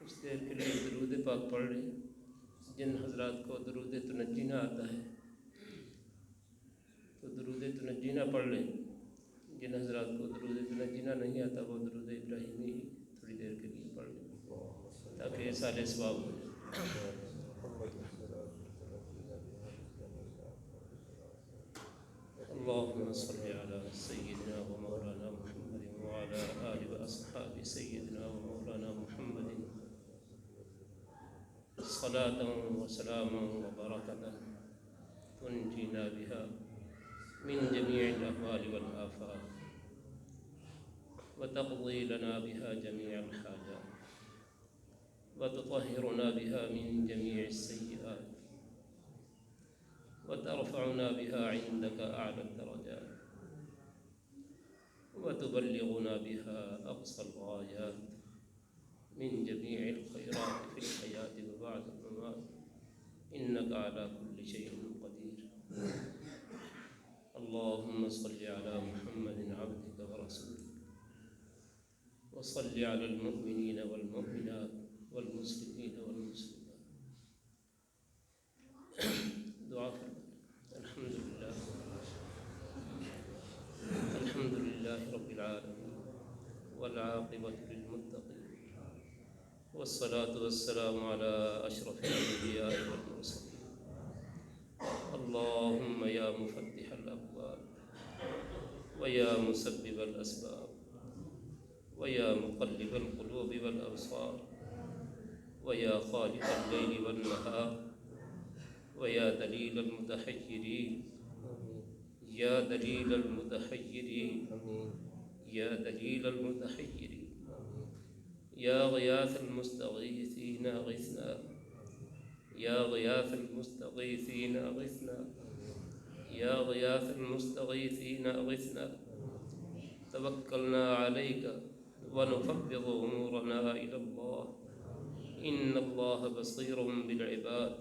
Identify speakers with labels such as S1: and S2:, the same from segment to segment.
S1: کچھ دیر کے لیے درود پاک پڑھ لیں۔ جن حضرات کو درود تنجی نہ آتا ہے تو درود تنجی نہ پڑھ لیں۔ جن حضرات کو درود تنجی نہیں آتا وہ درود ابراہیمی ہی تھوڑی دیر کے لیے پڑھ لیں تاکہ سارے ثواب ہو جائے۔ اللهم صل على سيدنا ومولانا محمد وعلى آل وأصحاب سيدنا ومولانا محمد صلاة وسلاما وبركة تنجينا بها من جميع الأهوال والآفات وتقضي لنا بها جميع الحاجات وتطهرنا بها من جميع السيئات وترفعنا بها عندك أعلى الدرجات وتبلغنا بها أقصى الغايات من جميع الخيرات في الحياة وبعد الممات إنك على كل شيء قدير. اللهم صل على محمد عبدك ورسولك وصل على المؤمنين والمؤمنات والمسلمين والمسلمات. دعا الحمد لله رب العالمين والعاقبة للمتقين والصلاة والسلام على أشرف الأنبياء والمرسلين. اللهم يا مفتح الأبواب ويا مسبب الأسباب ويا مقلب القلوب والأبصار ويا خالق الليل والنهار ويا دليل المتحيرين يا دليل المتحيرين يا دليل المتحيرين يا غياث المستغيثين أغثنا يا غياث المستغيثين أغثنا يا غياث المستغيثين أغثنا. توكلنا عليك ونفوض أمورنا إلى الله إن الله بصير بالعباد.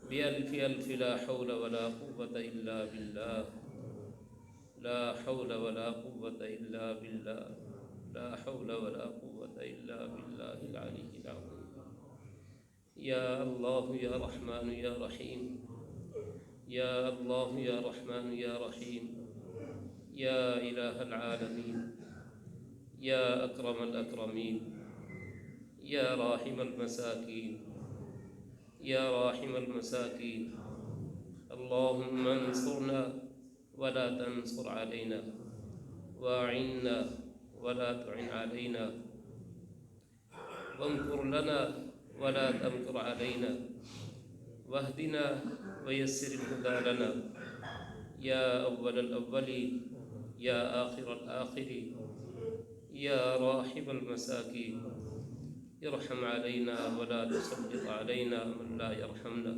S1: بألف ألف لا حول ولا قوة إلا بالله لا حول ولا قوة إلا بالله لا حول ولا قوة إلا بالله العلي العظيم. يا الله يا رحمن يا رحيم يا الله يا رحمن يا رحيم يا إله العالمين يا أكرم الأكرمين يا راحم المساكين يا راحم المساكين. اللهم انصرنا ولا تنصر علينا وأعنا ولا تعن علينا وامكر لنا ولا تمكر علينا واهدنا ويسر الهدى لنا يا أول الأولين يا آخر الآخرين يا راحم المساكين. ارحم علينا ولا تسلط علينا من لا يرحمنا.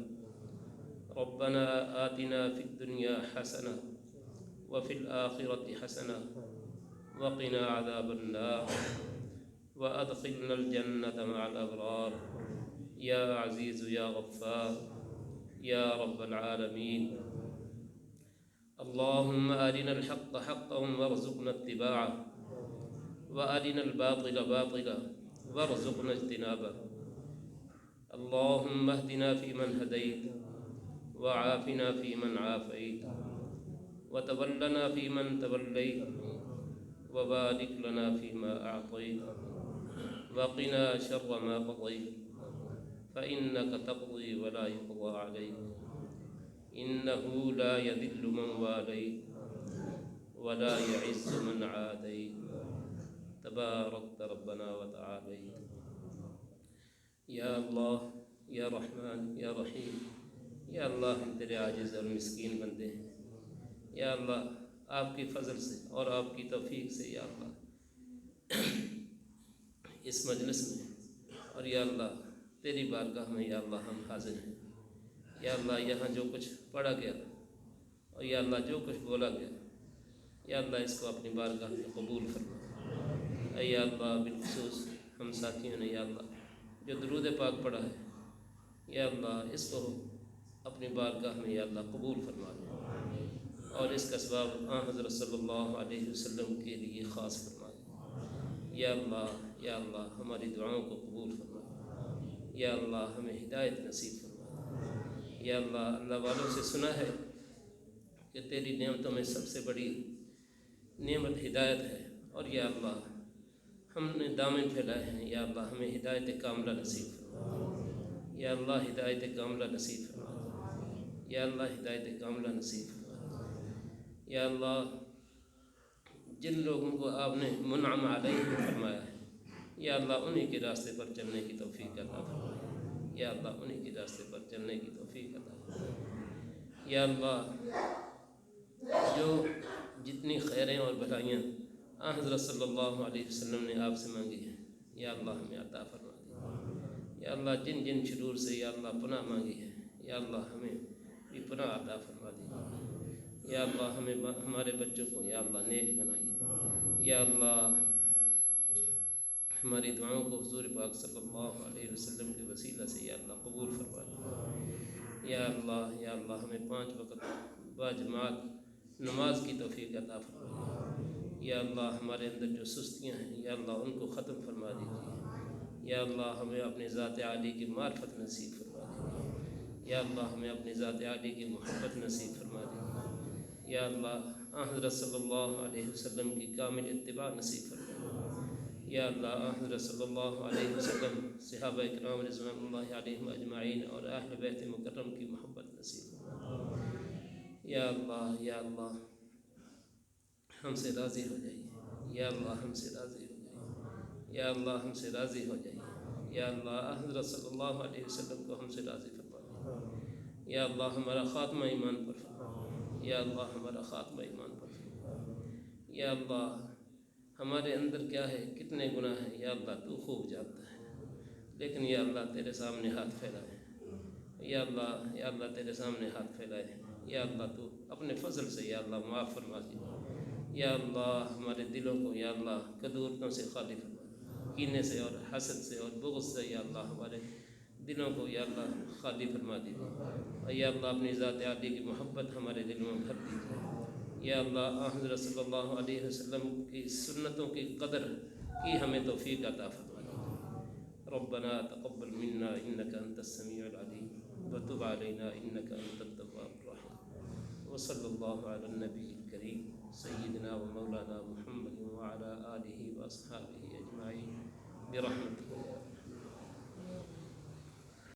S1: ربنا آتنا في الدنيا حسنة وفي الآخرة حسنة وقنا عذاب النار وأدخلنا الجنة مع الأبرار يا عزيز يا غفار يا رب العالمين. اللهم أرنا الحق حقا وارزقنا اتباعه وأرنا الباطل باطلا وارزقنا اجتنابه. اللهم اهدنا فيمن هديت وعافنا فيمن عافيت وتولنا فيمن توليت وبارك لنا فيما أعطيت وقنا شر ما قضيت فإنك تقضي ولا يقضى عليك إنه لا يذل من واليت ولا يعز من عاديت تباركت ربنا وتعاليت. یا اللہ یا رحمان یا رحیم یا اللہ ہم تیرے عاجز اور مسکین بندے ہیں یا اللہ آپ کی فضل سے اور آپ کی توفیق سے یا اللہ اس مجلس میں اور یا اللہ تیری بارگاہ میں یا اللہ ہم حاضر ہیں یا اللہ یہاں جو کچھ پڑھا گیا اور یا اللہ جو کچھ بولا گیا یا اللہ اس کو اپنی بارگاہ میں قبول فرما. اے یا اللہ بالخصوص ہم ساتھیوں نے یا اللہ جو درود پاک پڑھا ہے یا اللہ اس کو اپنی بارگاہ میں یا اللہ قبول فرما لے اور اس کا ثواب حضرت صلی اللہ علیہ وسلم کے لیے خاص فرما لے. یا اللہ ہماری دعاؤں کو قبول فرما، یا اللہ ہمیں ہدایت نصیب فرما۔ یا اللہ اللہ والوں سے سنا ہے کہ تیری نعمتوں میں سب سے بڑی نعمت ہدایت ہے، اور یا اللہ ہم نے دامن پھیلائے ہیں، یا اللہ ہمیں ہدایت کاملہ نصیب فرما، یا اللہ ہدایت کاملہ نصیب فرما، یا اللہ ہدایت کاملہ نصیب فرما۔ یا اللہ جن لوگوں کو آپ نے منعم علیہم فرمایا ہے، یا اللہ انہی کے راستے پر چلنے کی توفیق عطا فرما، یا اللہ انہی کے راستے پر چلنے کی توفیق عطا فرما۔ یا اللہ جو جتنی خیریں اور بھلائیاں حضرت صلی اللہ علیہ وسلم نے آپ سے مانگی ہیں، یا اللہ ہمیں عطا فرما دی۔ یا اللہ جن جن شرور سے یا اللہ پناہ مانگی ہے، یا اللہ ہمیں بھی پناہ عطا فرما دی۔ یا اللہ ہمیں ہمارے بچوں کو یا اللہ نیک بنائیے، یا اللہ ہماری دعاؤں کو حضور پاک صلی اللہ علیہ وسلم کے وسیلہ سے یا اللہ قبول فرما دے۔ یا اللہ ہمیں 5 وقت باجماعت نماز کی توفیق عطا فرمائیے۔ یا اللہ ہمارے اندر جو سستیاں ہیں یا اللہ ان کو ختم فرما دیجیے۔ یا اللہ ہمیں اپنے ذات عالی کی معرفت نصیب فرما دیجیے۔ یا اللہ ہمیں اپنے ذات عالی کی محبت نصیب فرما دیجیے۔ یا اللہ حضرت صلی اللہ علیہ وسلم کی کامل اتباع نصیب فرما۔ یا اللہ حضرت صلی اللہ علیہ وسلم صحابہ اکرام رضوان اللہ علیہم اجمعین اور اہل بیت مکرم کی محبت نصیب فرما۔ یا اللہ ہم سے راضی ہو جائیے، یا اللہ ہم سے راضی ہو جائیے، یا اللہ ہم سے راضی ہو جائیے۔ یا اللہ حضرت صلی اللہ علیہ وسلم کو ہم سے راضی فرما دیجیے۔ یا اللہ ہمارا خاتمہ ایمان پر فرما، یا اللہ ہمارا خاتمہ ایمان پر فرما۔ یا اللہ ہمارے اندر کیا ہے، کتنے گناہ ہیں یا اللہ تو خوب جانتا ہے، لیکن یا اللہ تیرے سامنے ہاتھ پھیلائے، یا اللہ تیرے سامنے ہاتھ پھیلائے، یا اللہ تو اپنے فضل سے یا اللہ معاف فرما دیجیے۔ یا اللہ ہمارے دلوں کو یا اللہ کدورتوں سے خالی فرما، کینے سے اور حسد سے اور بغض سے یا اللہ ہمارے دلوں کو یا اللہ خالی فرما دیجیے۔ اور یا اللہ اپنی ذات عالی کی محبت ہمارے دلوں میں بھر دیجیے۔ یا اللہ حضرت صلی اللہ علیہ وسلم کی سنتوں کی قدر کی ہمیں توفیق عطا فرما دیجیے۔ ربنا تقبل منا انك انت السميع العليم وتب علينا انك انت التواب الرحيم وصلى الله على النبي الكريم سيدنا ومولانا محمد وعلى آله وأصحابه أجمعين برحمتك